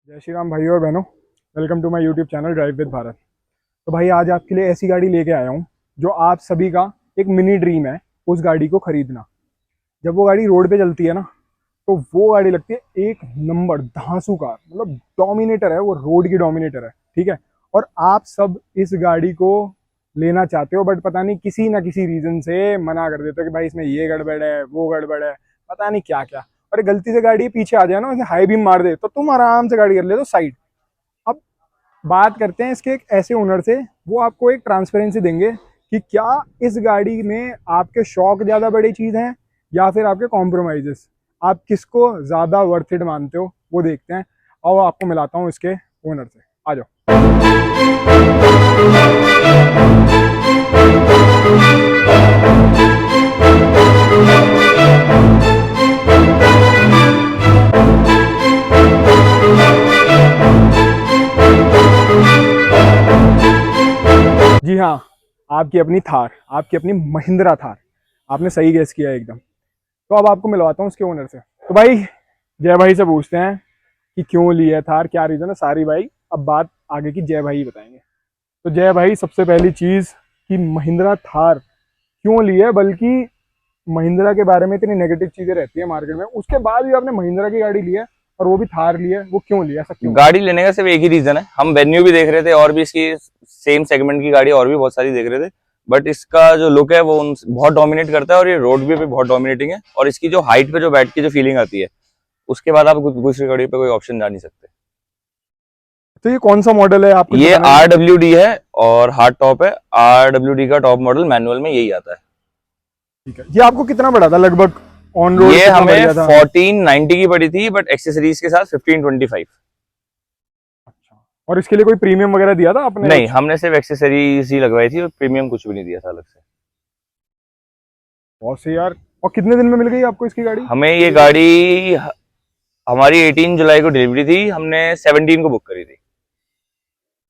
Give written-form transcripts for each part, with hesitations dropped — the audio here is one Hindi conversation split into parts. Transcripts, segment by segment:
जय श्री राम भाइयों और बहनों। Welcome to my YouTube channel drive with Bharat. तो भाई आज आपके लिए ऐसी गाड़ी लेके आया हूँ जो आप सभी का एक मिनी ड्रीम है, उस गाड़ी को खरीदना। जब वो गाड़ी रोड पे चलती है ना, तो वो गाड़ी लगती है एक नंबर धांसू कार, मतलब डोमिनेटर है वो, रोड की डोमिनेटर है, ठीक है। और आप सब इस गाड़ी को लेना चाहते हो, बट पता नहीं किसी ना किसी रीजन से मना कर देते हो कि भाई इसमें ये गड़बड़ है, वो गड़बड़ है, पता नहीं क्या क्या। और गलती से गाड़ी पीछे आ जाए ना, हाई बीम मार दे, तो तुम आराम से गाड़ी कर ले तो साइड। अब बात करते हैं इसके एक ऐसे ओनर से, वो आपको एक ट्रांसपेरेंसी देंगे कि क्या इस गाड़ी में आपके शौक ज़्यादा बड़ी चीज़ है या फिर आपके कॉम्प्रोमाइजेस, आप किसको ज़्यादा वर्थ इट मानते हो, वो देखते हैं। और आपको मिलाता हूँ इसके ओनर से, आ जाओ। जी हाँ, आपकी अपनी थार, आपकी अपनी महिंद्रा थार। आपने सही गेस किया एकदम। तो अब आपको मिलवाता हूँ उसके ओनर से। तो भाई जय भाई से पूछते हैं कि क्यों ली है थार, क्या रीज़न है, सारी भाई अब बात आगे की जय भाई बताएंगे। तो जय भाई, सबसे पहली चीज़ कि महिंद्रा थार क्यों ली है, बल्कि महिंद्रा के बारे में इतनी नेगेटिव चीज़ें रहती है मार्केट में, उसके बाद भी आपने महिंद्रा की गाड़ी ली है और वो भी थार ली है, वो क्यों लिया, ऐसा क्यों? गाड़ी लेने का सिर्फ एक ही रीजन है, हम वेन्यू भी देख रहे थे और भी इसकी सेम सेगमेंट की गाड़ी और भी बहुत सारी देख रहे थे, बट इसका जो लुक है वो बहुत डोमिनेट करता है और ये रोड भी बहुत डोमिनेटिंग है। और इसकी जो हाइट पे जो बैठ की जो फीलिंग आती है, उसके बाद आप दूसरी गाड़ी पे कोई ऑप्शन जा नहीं सकते। तो ये कौन सा मॉडल है आपको? ये RWD है और हार्ड टॉप है। RWD का टॉप मॉडल मैनुअल में यही आता है। ठीक है, ये आपको कितना पड़ा था लगभग ऑन रोड? ये कितना हमें बढ़िया था? 1490 की पड़ी थी, बट एक्सेसरीज के साथ 1525। अच्छा, और इसके लिए कोई प्रीमियम वगैरह दिया था आपने? नहीं, हमने सिर्फ एक्सेसरीज ही लगवाई थी और प्रीमियम कुछ भी नहीं दिया था अलग से। बहुत सही यार। और कितने दिन में मिल गई आपको इसकी गाड़ी? हमें ये गाड़ी हमारी 18 जुलाई को डिलीवरी थी, हमने 17 को बुक करी थी,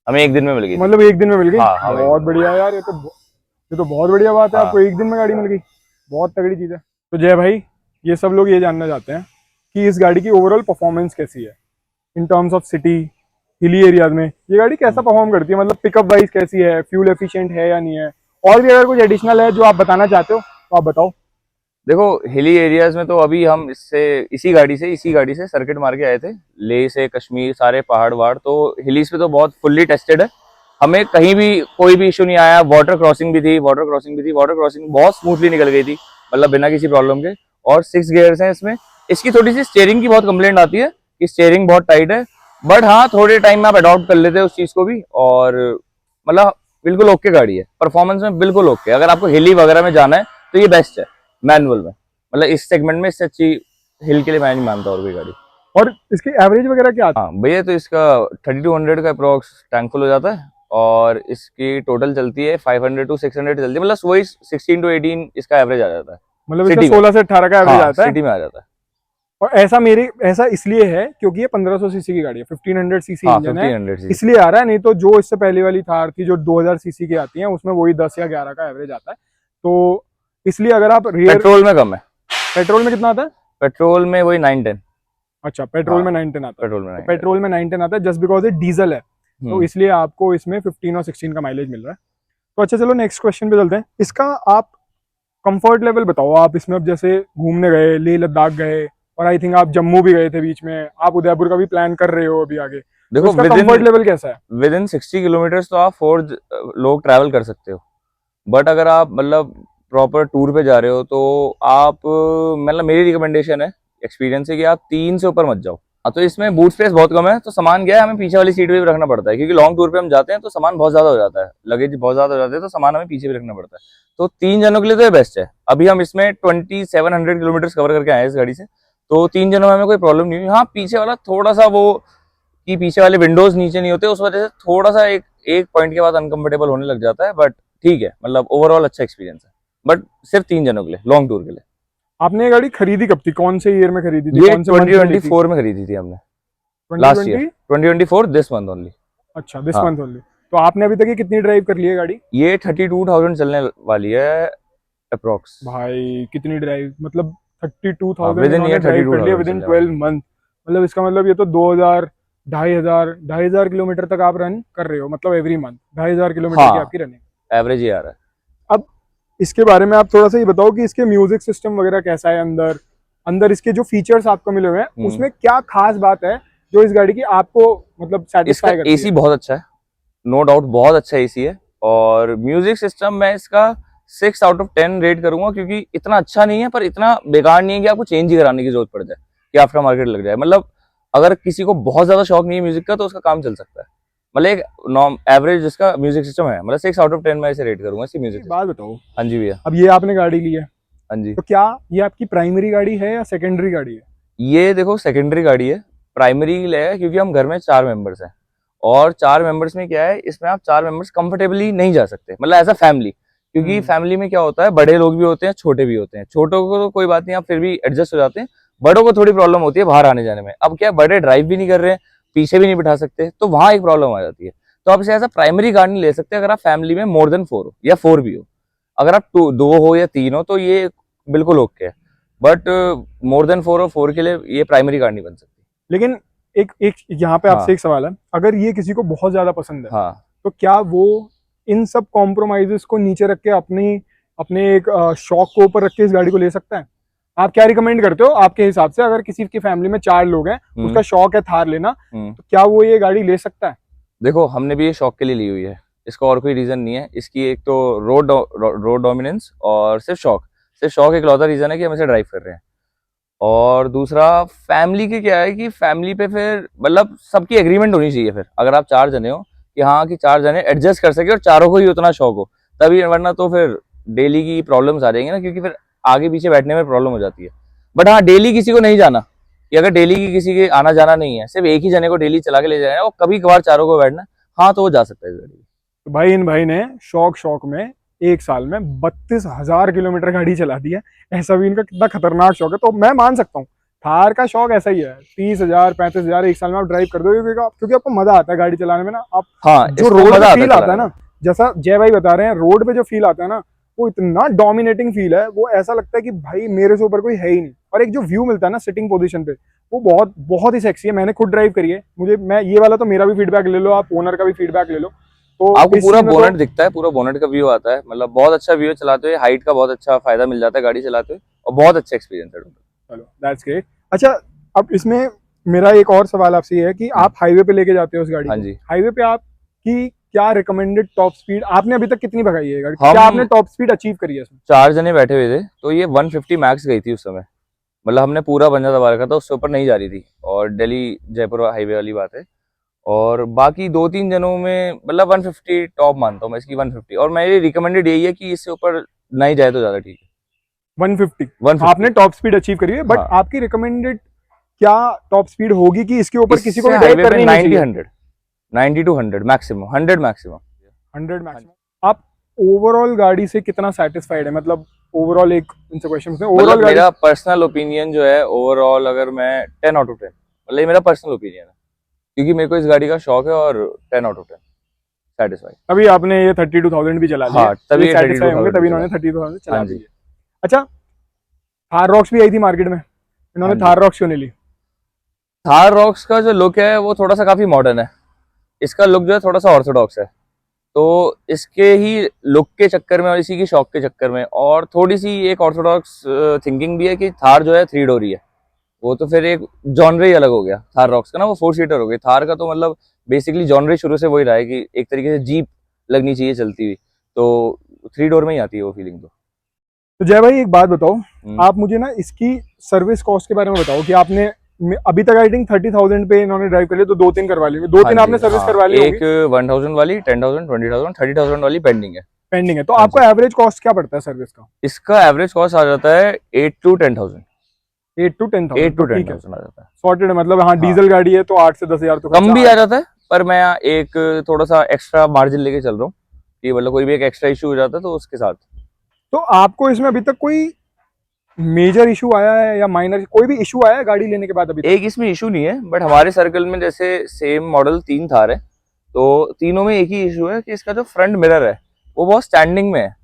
हमें एक दिन में मिल गई थी। मतलब एक दिन में मिल गई? हाँ हाँ, बहुत बढ़िया यार, ये तो बहुत बढ़िया बात है, हाँ। आपको एक दिन में गाड़ी मिल गई, बहुत तगड़ी चीज़ है। तो जय भाई, ये सब लोग ये जानना चाहते हैं कि इस गाड़ी की ओवरऑल परफॉर्मेंस कैसी है in terms of city, hilly areas में ये गाड़ी कैसा परफॉर्म करती है, मतलब पिकअप वाइज कैसी है, फ्यूल एफिशिएंट है या नहीं है, और भी अगर कुछ एडिशनल है जो आप बताना चाहते हो तो आप बताओ। देखो, हिली एरियाज में तो अभी हम इसी गाड़ी से सर्किट मार के आए थे, लेह से कश्मीर, सारे पहाड़ वहाड़, तो हिलीज पे तो बहुत फुल्ली टेस्टेड है। हमें कहीं भी कोई भी इशू नहीं आया। वाटर क्रॉसिंग भी थी, वाटर क्रॉसिंग बहुत स्मूथली निकल गई थी, मतलब बिना किसी प्रॉब्लम के। और 6 गियर्स हैं इसमें। इसकी थोड़ी सी स्टीयरिंग की बहुत कंप्लेंट आती है कि स्टीयरिंग बहुत टाइट है, बट हाँ, थोड़े टाइम में आप अडॉप्ट कर लेते हैं उस चीज को भी। और मतलब बिल्कुल ओके गाड़ी है, परफॉर्मेंस में बिल्कुल ओके। अगर आपको हिली वगैरह में जाना है तो ये बेस्ट है मैनुअल में, मतलब इस सेगमेंट में इससे अच्छी हिल के लिए मैं नहीं मानता और कोई गाड़ी। और इसकी एवरेज वगैरह क्या आती हाँ भैया, तो इसका 3200 का अप्रोक्स टैंक फुल हो जाता है, और इसकी टोटल चलती है 500 टू 600 चलती है, मतलब वही 16 टू 18 इसका एवरेज आ जाता है। है? मतलब इसका सिटी में 16 से 18 का एवरेज हाँ, आता है। सिटी में आ जाता है। और ऐसा इसलिए है क्योंकि ये 1500 सीसी की गाड़ी है, 1500 सीसी हाँ, इंजन है, 1500 सी। इसलिए आ रहा है। नहीं तो जो इससे पहले वाली थार थी जो 2000 सीसी की आती है, उसमें वही 10 या 11 का एवरेज आता है। तो इसलिए अगर आप रियर पेट्रोल में कम है। पेट्रोल में कितना आता है? पेट्रोल में वही 910। अच्छा, पेट्रोल में 910 आता है। पेट्रोल में तो 910। पेट्रोल में 910 आता है जस्ट बिकॉज ये डीजल है, तो इसलिए आपको इसमें 15 और 16 का माइलेज मिल रहा है। तो अच्छा, चलो नेक्स्ट क्वेश्चन पे चलते हैं। इसका आप कंफर्ट लेवल बताओ। आप इसमें अब जैसे घूमने गए, लेह लद्दाख गए, और आई थिंक आप जम्मू भी गए थे बीच में, आप उदयपुर का भी प्लान कर रहे हो अभी आगे, तो देखो, इसका कंफर्ट लेवल कैसा है? विद इन 60 किलोमीटर्स तो आप 4 लोग ट्रैवल कर सकते हो, बट अगर आप मतलब प्रॉपर टूर पे जा रहे हो तो आप मतलब मेरी रिकमेंडेशन है एक्सपीरियंस से कि आप 3 से ऊपर मत जाओ। हाँ, तो इसमें बूट स्पेस बहुत कम है, तो सामान क्या है, हमें पीछे वाली सीट पे भी रखना पड़ता है, क्योंकि लॉन्ग टूर पे हम जाते हैं तो सामान बहुत ज्यादा हो जाता है, लगेज बहुत ज्यादा हो जाते हैं, तो सामान हमें पीछे भी रखना पड़ता है। तो 3 जनों के लिए तो ये बेस्ट है। अभी हम इसमें 2700 किलोमीटर कवर करके आए हैं इस गाड़ी से, तो 3 जनों में हमें कोई प्रॉब्लम नहीं हुई। हाँ, पीछे वाला थोड़ा सा वो कि पीछे वाले विंडोज नीचे नहीं होते, उस वजह से थोड़ा सा एक एक पॉइंट के बाद अनकंफर्टेबल होने लग जाता है, बट ठीक है, मतलब ओवरऑल अच्छा एक्सपीरियंस है, बट सिर्फ 3 जनों के लिए, लॉन्ग टूर के लिए। आपने ये गाड़ी खरीदी कब थी, कौन से ईयर में खरीदी थी, ये कौन से मंथ में ली थी? 2024 में खरीदी थी हमने, last year 2020? 2024 this month only. अच्छा, दिस हाँ, मंथ ओनली। तो आपने अभी तक ये कितनी ड्राइव कर ली है गाड़ी? ये 32,000 चलने वाली है अप्रोक्स। भाई कितनी ड्राइव, मतलब हाँ, 32,000 विद इन इन्होंने ईयर ड्राइव कर लिया 32,000 विद इन चलने वाली 12 मंथ। मतलब इसका मतलब ये तो ढाई हजार किलोमीटर तक आप रन कर रहे हो, मतलब एवरी मंथ 2500 किलोमीटर हाँ। की आपकी रनिंग। एवरेज ही आ रहा है। अब इसके बारे में आप थोड़ा सा ये बताओ कि इसके म्यूजिक सिस्टम वगैरह कैसा है, अंदर अंदर इसके जो फीचर्स आपको मिले हुए हैं उसमें क्या खास बात है जो इस गाड़ी की आपको मतलब इसका सेटिस्फाई करती एसी है? बहुत अच्छा है, नो डाउट बहुत अच्छा एसी है। और म्यूजिक सिस्टम मैं इसका 6 आउट ऑफ 10 रेट करूंगा, क्योंकि इतना अच्छा नहीं है पर इतना बेकार नहीं है कि आपको चेंज ही कराने की जरूरत पड़ जाए, कि आफ्टर मार्केट लग जाए। मतलब अगर किसी को बहुत ज्यादा शौक नहीं है म्यूजिक का तो उसका काम चल सकता है। मतलब एक नॉर्म एवरेज जिसका म्यूजिक सिस्टम है, मतलब 6 आउट ऑफ 10 मैं इसे रेट करूंगा इसकी म्यूजिक एक सिस्टम। बात बताओ, हाँ जी भैया। अब ये आपने गाड़ी ली है, हाँ जी। तो क्या ये आपकी प्राइमरी गाड़ी है या सेकेंडरी गाड़ी है? ये देखो सेकेंडरी गाड़ी है, प्राइमरी है क्योंकि हम घर में 4 मेंबर्स हैं। और 4 मेंबर्स में क्या है, इसमें आप 4 मेंबर्स कंफर्टेबली नहीं जा सकते, मतलब एज अ फैमिली। क्योंकि फैमिली में क्या होता है, बड़े लोग भी होते हैं, छोटे भी होते हैं। छोटों को तो कोई बात नहीं, आप फिर भी एडजस्ट हो जाते हैं। बड़ों को थोड़ी प्रॉब्लम होती है बाहर आने जाने में। अब क्या है, बड़े ड्राइव भी नहीं कर रहे हैं, पीछे भी नहीं बिठा सकते, तो वहां एक प्रॉब्लम आ जाती है। तो आप इसे एज अ प्राइमरी कार नहीं ले सकते अगर आप फैमिली में मोर देन 4 हो या 4 भी हो। अगर आप 2 हो या 3 हो तो ये बिल्कुल ओके है। बट मोर देन 4 और 4 के लिए ये प्राइमरी कार नहीं बन सकती। लेकिन एक एक यहाँ पे हाँ। आपसे एक सवाल है, अगर ये किसी को बहुत ज्यादा पसंद है हाँ, तो क्या वो इन सब कॉम्प्रोमाइजेस को नीचे रख के अपनी अपने एक शौक को ऊपर रख के इस गाड़ी को ले सकता है? आप क्या रिकमेंड करते हो आपके हिसाब से, अगर किसी की फैमिली में 4 लोग हैं, उसका शौक है थार लेना, तो क्या वो ये गाड़ी ले सकता है? देखो हमने भी ये शौक के लिए ली हुई है, इसका और कोई रीजन नहीं है। इसकी एक तो रोड डोमिनेंस और सिर्फ शौक इकलौता रीजन है कि हम इसे ड्राइव कर रहे हैं। और दूसरा फैमिली के क्या है कि फैमिली पे फिर मतलब सबकी एग्रीमेंट होनी चाहिए। फिर अगर आप 4 जने हो कि हाँ कि 4 जने एडजस्ट कर सके और चारों को ही उतना शौक हो तभी, वरना तो फिर डेली की प्रॉब्लम्स आ जाएंगी ना, क्योंकि फिर आगे पीछे बैठने में प्रॉब्लम हो जाती है। बट हाँ, डेली किसी को नहीं जाना, कि अगर डेली की किसी के आना जाना नहीं है, सिर्फ एक ही जने को डेली चला के ले जाना है और कभी कभार चारों को बैठना, हाँ तो वो जा सकता है इस गाड़ी में। तो भाई इन भाई ने शौक में एक साल में 32,000 किलोमीटर गाड़ी चला दी है। ऐसा भी इनका कितना खतरनाक शौक है, तो मैं मान सकता हूँ थार का शौक ऐसा ही है। 30,000 35,000 एक साल में आप ड्राइव कर दो, क्योंकि आपको मजा आता है गाड़ी चलाने में ना। आप हाँ, जो इसको रोड मजा पे आता है फील आता है चलाने ना, में। जैसा जय भाई बता रहे हैं, रोड पे जो फील आता है ना, वो इतना डोमिनेटिंग फील है, वो ऐसा लगता है कि भाई मेरे से ऊपर कोई है ही नहीं। और एक जो व्यू मिलता है ना सिटिंग पोजीशन पे, वो बहुत बहुत ही सेक्सी है। मैंने खुद ड्राइव करी है, मैं ये वाला तो मेरा भी फीडबैक ले लो, आप ओनर का भी फीडबैक ले लो। तो आपको इस पूरा चीज में बोनट तो दिखता है, पूरा बोनट का व्यू आता है, मतलब बहुत अच्छा व्यू है चलाते हुए। हाइट का बहुत अच्छा फायदा मिल जाता है गाड़ी चलाते हुए, और बहुत अच्छा एक्सपीरियंस है। चलो दैट्स ग्रेट। अच्छा, अब इसमें मेरा एक और सवाल आपसे ये है कि आप हाईवे पे लेके जाते हो उस गाड़ी हाँ को, जी। हाईवे पे आपकी क्या रिकमेंडेड टॉप स्पीड, आपने अभी तक कितनी भगाई है गाड़ी, हम क्या आपने टॉप स्पीड अचीव करी है इसमें? 4 जने बैठे हुए थे तो ये 150 मैक्स गई थी उस समय। मतलब हमने पूरा पंजा दबा रखा था, उससे ऊपर नहीं जा रही थी। और दिल्ली जयपुर हाईवे वाली बात है। और बाकी 2-3 जनों में मतलब 150 टॉप मानता हूँ मैं इसकी, 150। और मेरी रिकमेंडेड यही है कि इससे ऊपर नहीं जाए तो ज्यादा ठीक है। 150 150 आपने टॉप स्पीड अचीव करी है, बट हाँ। आपकी रिकमेंडेड क्या टॉप स्पीड होगी कि इसके ऊपर किसी को इससे भी ड्राइव हाईवे पे करनी नहीं 90 चाहिए? 100 90 to 100 मैक्सिमम, 100 मैक्सिमम। 100 मैक्सिमम। आप ओवरऑल गाड़ी से कितना सेटिस्फाइड है, मतलब ओवरऑल एक इनसे क्वेश्चन है, ओवरऑल मतलब गाड़ी मेरा पर्सनल ओपिनियन जो है ओवरऑल, अगर मैं 10 आउट ऑफ 10, मतलब ये मेरा पर्सनल ओपिनियन है क्योंकि मेरे को इस गाड़ी का शौक है। और 10 आउट ऑफ 10 सेटिस्फाई। तभी आपने ये 32,000 भी चला लिया, हाँ, तभी ये ये सेटिस्फाई होंगे 32,000 तभी भी इन्होंने चला। 32,000 चला हाँ दी जी। है। अच्छा, थार रॉक्स भी आई थी मार्केट में, इन्होंने हाँ जी। थार रॉक्स क्यों नहीं ली? थार रॉक्स का जो लुक है वो थोड़ा सा काफी मॉडर्न है, इसका लुक जो है थोड़ा सा ऑर्थोडॉक्स है। तो इसके ही लुक के चक्कर में और इसी की शौक के चक्कर में, और थोड़ी सी एक ऑर्थोडॉक्स थिंकिंग भी है कि थार जो है 3 डोर ही है, वो तो फिर एक जॉनर ही अलग हो गया थार रॉक्स का ना, वो 4 सीटर हो गई। थार का तो मतलब बेसिकली जॉनर शुरू से वही रहा है कि एक तरीके से जीप लगनी चाहिए चलती हुई, तो 3 डोर में ही आती है वो फीलिंग तो। तो जय भाई एक बात बताओ, आप मुझे ना इसकी सर्विस कॉस्ट के बारे में बताओ कि आपने अभी तक आई थिंक 30,000 पे इन्होंने ड्राइव कर लिया, तो 2-3 करवा ली, 2-3 आपने सर्विस करवा ली एक 1000 वाली, 10,000, 20,000, 30,000 वाली पेंडिंग है। पेंडिंग है। तो आपको एवरेज कॉस्ट क्या पड़ता है सर्विस का? इसका एवरेज कॉस्ट आ जाता है 8 to 10,000। 8 to 10,000 8 to ठीक है, 10,000 आ जाता है। सॉर्टेड। मतलब हाँ, डीजल गाड़ी है तो 8 से 10,000 तो कम भी खर्चा आ जाता है, पर मैं एक थोड़ा सा एक्स्ट्रा मार्जिन लेके चल रहा हूँ कि मतलब कोई भी एक एक्स्ट्रा इशू हो जाता है तो उसके साथ। तो आपको इसमें अभी तक कोई मेजर इशू आया है या माइनर कोई भी इशू आया है गाड़ी लेने के बाद अभी तक? एक इसमें इशू नहीं है, बट हमारे सर्कल में जैसे सेम मॉडल 3 थार है, तो तीनों में एक ही इशू है कि इसका जो फ्रंट मिरर है वो बहुत स्टैंडिंग में है।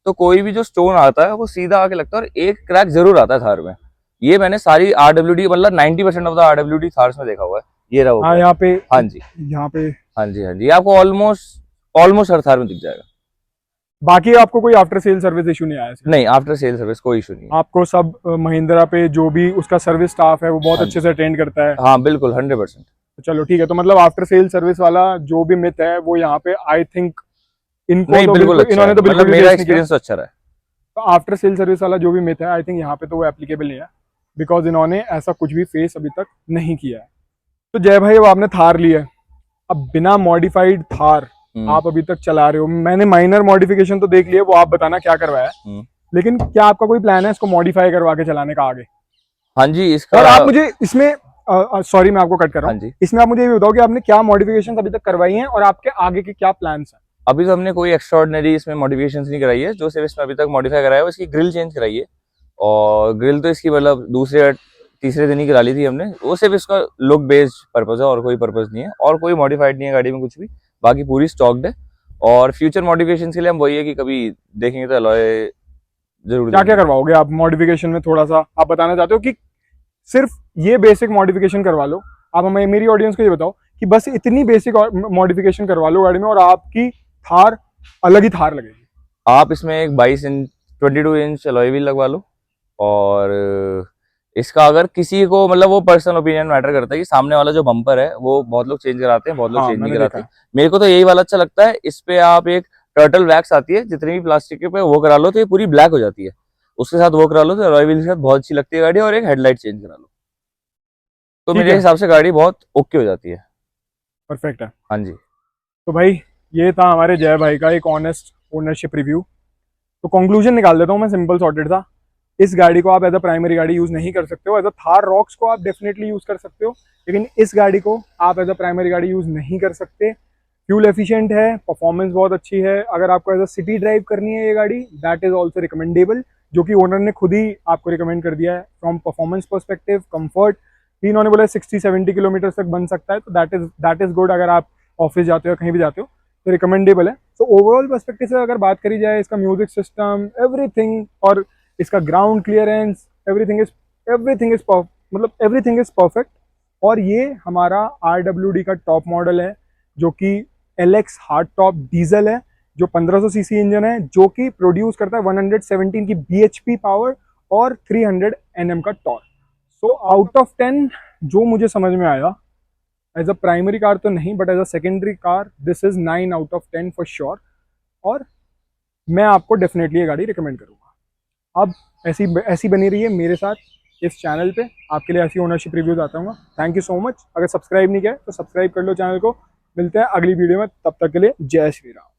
तो कोई भी जो स्टोन आता है वो सीधा आके लगता है, और एक क्रैक जरूर आता है थार में। ये मैंने सारी RWD मतलब 90% ऑफ द RWD थार्स में देखा हुआ है, ये रहा वो हाँ gap। यहाँ पे, हाँ जी यहाँ पे। हाँ जी हाँ जी, ये आपको ऑलमोस्ट हर थार में दिख जाएगा। बाकी आपको कोई आफ्टर सेल सर्विस इशू नहीं आया इसका? नहीं, आफ्टर सेल सर्विस कोई इशू नहीं है। आपको सब महिंद्रा पे जो भी उसका सर्विस स्टाफ है वो बहुत हाँ अच्छे से अटेंड करता है? हाँ बिल्कुल 100%। तो चलो ठीक है, तो मतलब आफ्टर सेल सर्विस वाला जो भी मिथ है वो यहाँ पे आई थिंक इनको नहीं तो बिल्कुल बिल्कुल, अच्छा इन्होंने है, तो बिल्कुल मतलब भी मेरा फेस नहीं किया। एक्सपीरियंस तो अच्छा रहा है। तो आफ्टर सेल सर्विस वाला जो भी मिथ है आई थिंक यहाँ पे तो वो एप्लीकेबल नहीं है, बिकॉज इन्होंने ऐसा कुछ भी फेस अभी तक नहीं किया है। तो जय भाई, अब आपने थार ली है, अब बिना मॉडिफाइड थार आप अभी तक चला रहे हो। मैंने माइनर मॉडिफिकेशन तो देख लिया, वो आप बताना क्या करवाया है, लेकिन क्या आपका कोई प्लान है इसको मॉडिफाई करवा के चलाने का आगे? हाँ जी, इसका और आप मुझे इसमें, सॉरी मैं आपको कट कर रहा हाँ हूँ, जी, इसमें आप मुझे ये भी बताओ कि आपने क्या मॉडिफिकेशन अभी तक करवाई हैं और आपके आगे के क्या प्लान्स हैं? अभी तो हमने कोई एक्स्ट्राऑर्डिनरी इसमें मॉडिफिकेशंस नहीं कराई है। जो सिर्फ इसमें अभी तक मॉडिफाई कराया है वो इसकी ग्रिल चेंज कराई है, और ग्रिल तो इसकी मतलब दूसरे या तीसरे दिन ही करा ली थी हमने। वो सिर्फ इसका लुक बेस्ड पर्पज है और कोई पर्पज नहीं है, और कोई मॉडिफाइड नहीं है गाड़ी में कुछ भी, बाकी पूरी स्टॉक्ड है। और फ्यूचर मॉडिफिकेशन के लिए हम वही है कि कभी देखेंगे तो अलॉय जरूर क्या क्या देंगे। करवाओगे आप मॉडिफिकेशन में, थोड़ा सा आप बताना चाहते हो कि सिर्फ ये बेसिक मॉडिफिकेशन करवा लो? आप हमें, मेरी ऑडियंस को ये बताओ कि बस इतनी बेसिक मॉडिफिकेशन करवा लो गाड़ी में और आपकी थार अलग ही थार लगेगी। आप इसमें एक 22 इंच अलॉय व्हील लगवा लो, और इसका अगर किसी को मतलब वो पर्सनल ओपिनियन मैटर करता है कि सामने वाला जो बम्पर है वो बहुत लोग चेंज कराते हैं, बहुत लोग हाँ, चेंज नहीं मैंने देखा कराते। है। मेरे को तो यही वाला अच्छा लगता है। इस पे आप एक टर्टल वैक्स आती है, जितनी भी प्लास्टिक के पे वो करा लो तो ये पूरी ब्लैक हो जाती है, उसके साथ वो करा लो तो अलॉय व्हील के साथ बहुत अच्छी लगती है गाड़ी। और एक हेडलाइट चेंज करा लो तो ठीक मेरे है, हिसाब से गाड़ी बहुत ओके हो जाती है। परफेक्ट है। हाँ जी। तो भाई ये था हमारे जय भाई का एक ऑनेस्ट ओनरशिप रिव्यू। तो कंक्लूजन निकाल देता हूँ मैं, सिंपल सॉर्टेड था। इस गाड़ी को आप एज अ प्राइमरी गाड़ी यूज नहीं कर सकते हो, एज अ थार रॉक्स को आप डेफिनेटली यूज कर सकते हो, लेकिन इस गाड़ी को आप एज अ प्राइमरी गाड़ी यूज नहीं कर सकते। फ्यूल एफिशिएंट है, परफॉर्मेंस बहुत अच्छी है। अगर आपको एज अ सिटी ड्राइव करनी है ये गाड़ी, दैट इज ऑल्सो रिकमेंडेबल, जो कि ओनर ने खुद ही आपको रिकमेंड कर दिया है फ्रॉम परफॉर्मेंस पर्सपेक्टिव, कंफर्ट भी। इन्होंने बोला 60-70 किलोमीटर तक बन सकता है, तो दैट इज गुड। अगर आप ऑफिस जाते हो, कहीं भी जाते हो, तो रिकमेंडेबल है। तो ओवरऑल पर्सपेक्टिव से अगर बात करी जाए, इसका म्यूजिक सिस्टम, एवरीथिंग, और इसका ग्राउंड क्लियरेंस, एवरीथिंग इज मतलब एवरीथिंग इज परफेक्ट। और ये हमारा RWD का टॉप मॉडल है, जो कि LX हार्ड टॉप डीजल है, जो 1500 सीसी इंजन है, जो कि प्रोड्यूस करता है 117 की BHP पावर और 300 Nm का टॉर्क। सो आउट ऑफ 10 जो मुझे समझ में आया, एज अ प्राइमरी कार तो नहीं, but as a secondary car this is 9 out of 10 for sure. और मैं आपको डेफिनेटली ये गाड़ी रिकमेंड करूंगा। अब ऐसी ऐसी बनी रही है मेरे साथ इस चैनल पे, आपके लिए ऐसी ओनरशिप रिव्यूज आता हूँ। Thank you so much. अगर सब्सक्राइब नहीं किया तो सब्सक्राइब कर लो चैनल को। मिलते हैं अगली वीडियो में, तब तक के लिए जय श्री राम।